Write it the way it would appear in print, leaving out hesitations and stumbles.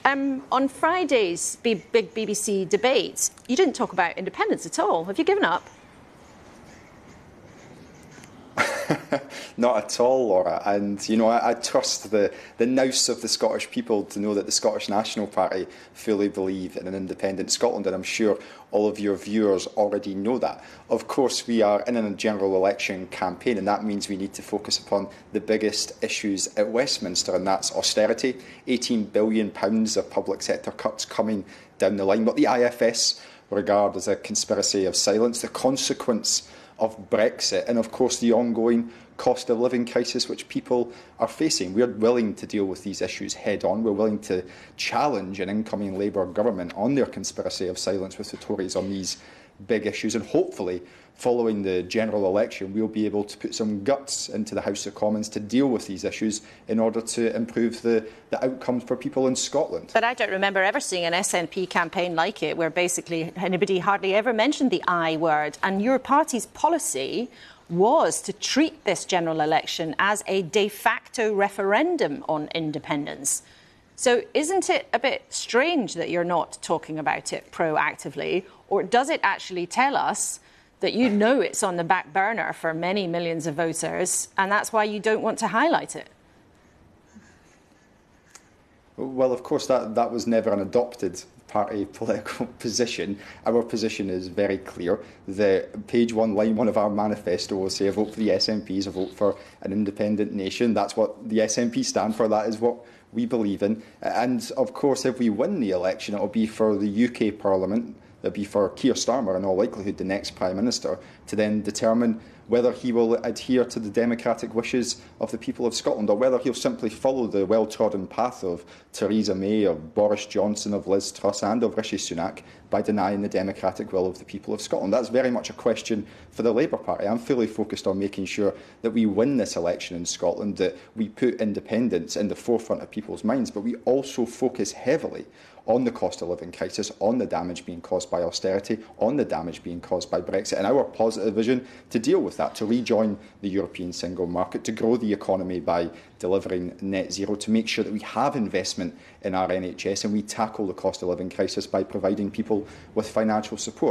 On Friday's big BBC debate, you didn't talk about independence at all. Have you given up? Not at all, Laura. And, you know, I trust the nous of the Scottish people to know that the Scottish National Party fully believe in an independent Scotland, and I'm sure all of your viewers already know that. Of course, we are in a general election campaign, and that means we need to focus upon the biggest issues at Westminster, and that's austerity, £18 billion of public sector cuts coming down the line, what the IFS regard as a conspiracy of silence, the consequence of Brexit, and of course the ongoing cost of living crisis which people are facing. We are willing to deal with these issues head on. We're willing to challenge an incoming Labour government on their conspiracy of silence with the Tories on these big issues, and hopefully following the general election we'll be able to put some guts into the House of Commons to deal with these issues in order to improve the outcomes for people in Scotland. But I don't remember ever seeing an SNP campaign like it, where basically anybody hardly ever mentioned the I word, and your party's policy was to treat this general election as a de facto referendum on independence. So isn't it a bit strange that you're not talking about it proactively, or does it actually tell us that you know it's on the back burner for many millions of voters and that's why you don't want to highlight it? Well, of course, that was never an adopted party political position. Our position is very clear. The page 1, line 1 of our manifesto will say a vote for the SNP is a vote for an independent nation. That's what the SNP stand for. That is what we believe in. And of course, if we win the election, it will be for the UK Parliament, it will be for Keir Starmer, in all likelihood the next Prime Minister, to then determine whether he will adhere to the democratic wishes of the people of Scotland, or whether he'll simply follow the well-trodden path of Theresa May, of Boris Johnson, of Liz Truss and of Rishi Sunak by denying the democratic will of the people of Scotland. That's very much a question for the Labour Party. I'm fully focused on making sure that we win this election in Scotland, that we put independence in the forefront of people's minds, but we also focus heavily on the cost of living crisis, on the damage being caused by austerity, on the damage being caused by Brexit, and our positive vision to deal with that, to rejoin the European single market, to grow the economy by delivering net zero, to make sure that we have investment in our NHS and we tackle the cost of living crisis by providing people with financial support.